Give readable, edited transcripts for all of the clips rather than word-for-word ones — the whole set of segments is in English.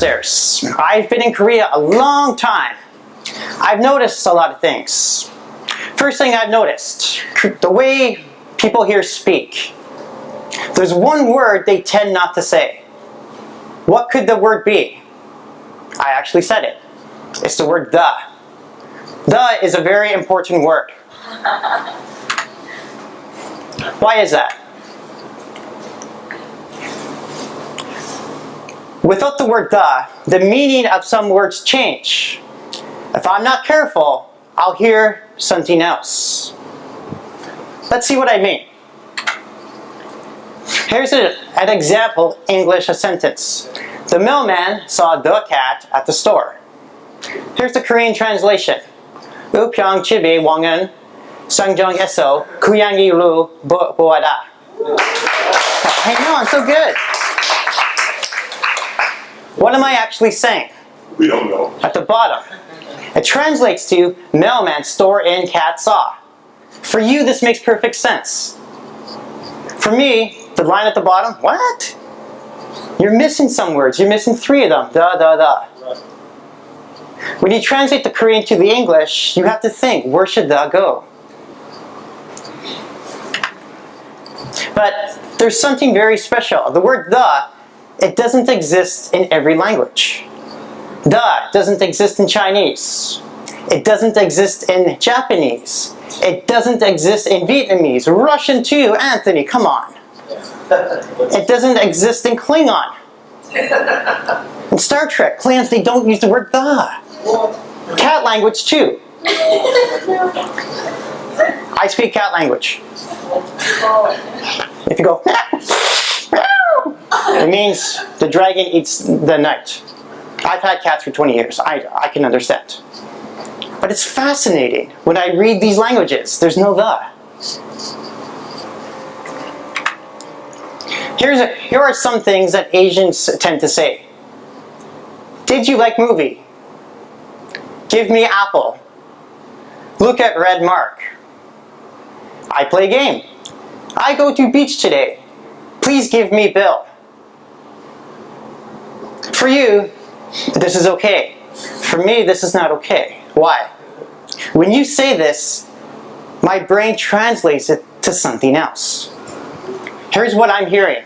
Toastmasters. I've been in Korea a long time. I've noticed a lot of things. First thing I've noticed, the way people here speak. There's one word they tend not to say. What could the word be? I actually said it. It's the word the. The is a very important word. Why is that? Without the word the meaning of some words change. If I'm not careful, I'll hear something else. Let's see what I mean. Here's an example English sentence. The mailman saw the cat at the store. Here's the Korean translation. 우평 집에 왕은 상정에서 고양이를 보아라. I know, I'm so good. What am I actually saying? We don't know. At the bottom. It translates to mailman store in cat saw. For you, this makes perfect sense. For me, the line at the bottom, what? You're missing some words. You're missing 3 of them. The. When you translate the Korean to the English, you have to think, where should the go? But there's something very special. The word the, it doesn't exist in every language. The doesn't exist in Chinese. It doesn't exist in Japanese. It doesn't exist in Vietnamese. Russian too, Anthony, come on. It doesn't exist in Klingon. In Star Trek, Klingons, they don't use the word the. Cat language too. I speak cat language. If you go, it means the dragon eats the night. I've had cats for 20 years. I can understand. But it's fascinating when I read these languages. There's no the. Here are some things that Asians tend to say. Did you like movie? Give me apple. Look at red mark. I play game. I go to beach today. Please give me bill. For you, this is okay. For me, this is not okay. Why? When you say this, my brain translates it to something else. Here's what I'm hearing.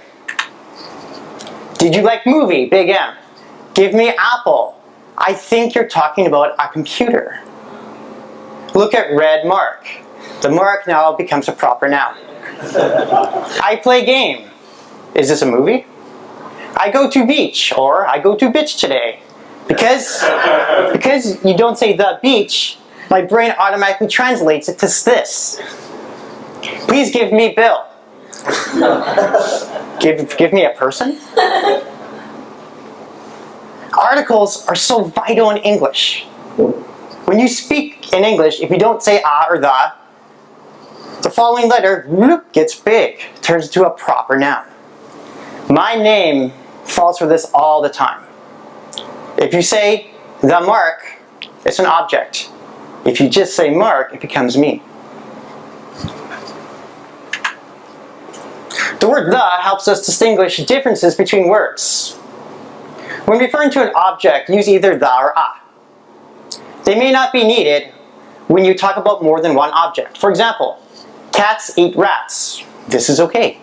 Did you like movie? Big M. Give me apple. I think you're talking about a computer. Look at red mark. The mark now becomes a proper noun. I play game. Is this a movie? I go to beach, or I go to bitch today. Because you don't say the beach, my brain automatically translates it to this. Please give me bill. Give me a person? Articles are so vital in English. When you speak in English, if you don't say a or the following letter whoop, gets big, turns into a proper noun. My name falls for this all the time. If you say the mark, it's an object. If you just say mark, it becomes me. The word the helps us distinguish differences between words. When referring to an object, use either the or a. They may not be needed when you talk about more than one object. For example, cats eat rats. This is okay.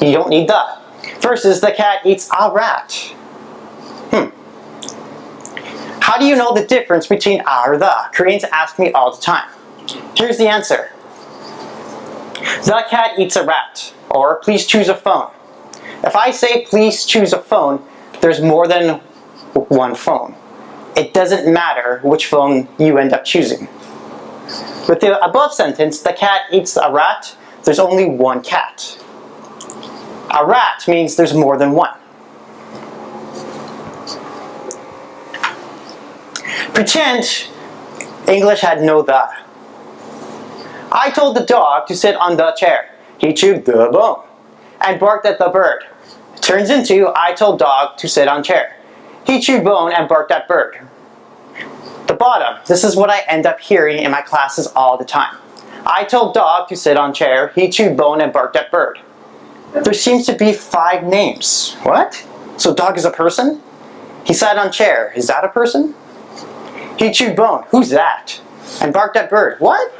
You don't need the. Versus the cat eats a rat. How do you know the difference between a or the? Koreans ask me all the time. Here's the answer. The cat eats a rat. Or please choose a phone. If I say please choose a phone, there's more than one phone. It doesn't matter which phone you end up choosing. With the above sentence, the cat eats a rat, there's only one cat. A rat means there's more than one. Pretend English had no the. I told the dog to sit on the chair. He chewed the bone and barked at the bird. It turns into I told dog to sit on chair. He chewed bone and barked at bird. The bottom, this is what I end up hearing in my classes all the time. I told dog to sit on chair. He chewed bone and barked at bird. There seems to be 5 names. What? So dog is a person? He sat on chair. Is that a person? He chewed bone. Who's that? And barked at bird. What?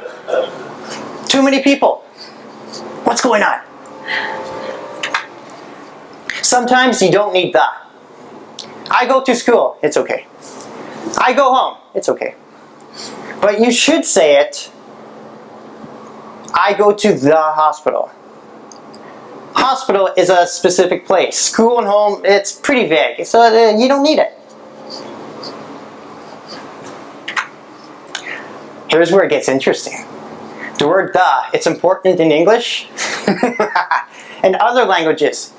Too many people. What's going on? Sometimes you don't need the. I go to school. It's okay. I go home. It's okay. But you should say it. I go to the hospital. Hospital is a specific place. School and home, it's pretty vague. So you don't need it. Here's where it gets interesting. The word the, it's important in English. In other languages,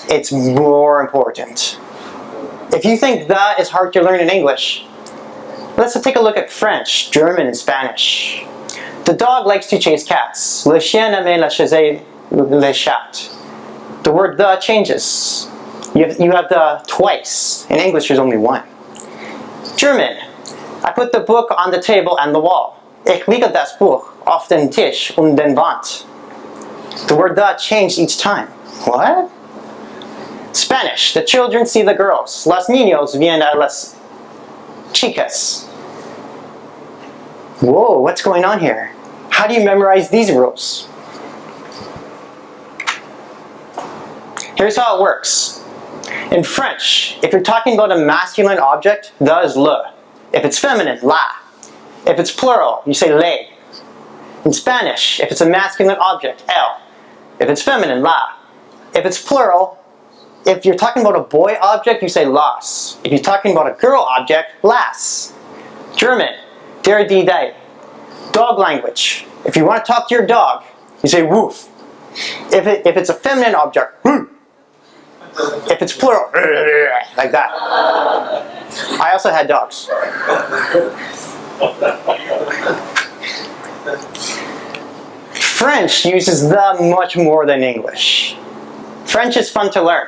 it's more important. If you think the is hard to learn in English, let's take a look at French, German, and Spanish. The dog likes to chase cats. Le chien aime la chasser les chats. The word the changes. You have the twice. In English, there's only one. German. I put the book on the table and the wall. Ich lege das Buch auf den Tisch und den Wand. The word the changed each time. What? Spanish. The children see the girls. Los niños ven a las chicas. Whoa, what's going on here? How do you memorize these rules? Here's how it works. In French, if you're talking about a masculine object, the is le. If it's feminine, la. If it's plural, you say le. In Spanish, if it's a masculine object, el. If it's feminine, la. If it's plural, if you're talking about a boy object, you say las. If you're talking about a girl object, las. German, der, die, die. Dog language. If you want to talk to your dog, you say woof. If it's a feminine object, woof. If it's plural, like that. I also had dogs. French uses the much more than English. French is fun to learn.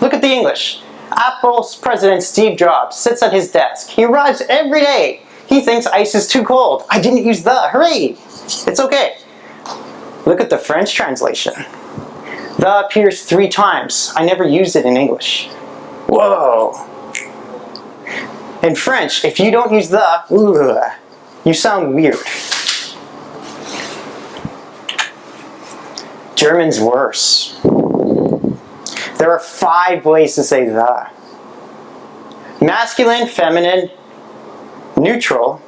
Look at the English. Apple's president Steve Jobs sits at his desk. He arrives every day. He thinks ice is too cold. I didn't use the. Hooray! It's okay. Look at the French translation. The appears 3 times. I never used it in English. Whoa! In French, if you don't use the, you sound weird. German's worse. There are 5 ways to say the. Masculine, feminine, neutral,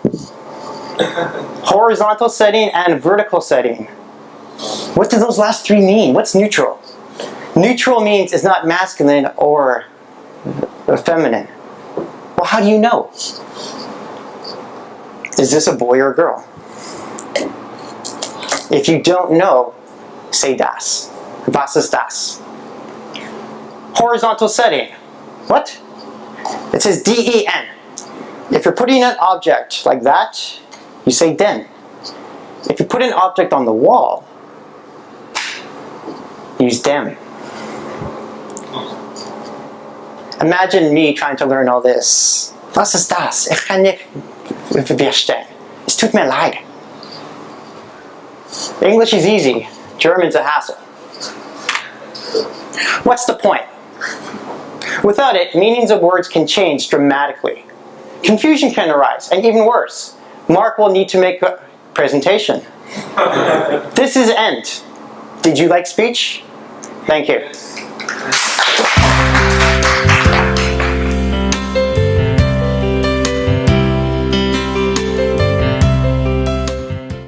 horizontal setting, and vertical setting. What do those last 3 mean? What's neutral? Neutral means it's not masculine or feminine. Well, how do you know? Is this a boy or a girl? If you don't know, say das. Was ist das? Horizontal setting. What? It says D-E-N. If you're putting an object like that, you say den. If you put an object on the wall, use dem. Imagine me trying to learn all this. Was ist das? Ich kann nicht verstehen. Es tut mir leid. English is easy. German's a hassle. What's the point? Without it, meanings of words can change dramatically. Confusion can arise, and even worse, Mark will need to make a presentation. This is end. Did you like speech? Thank you.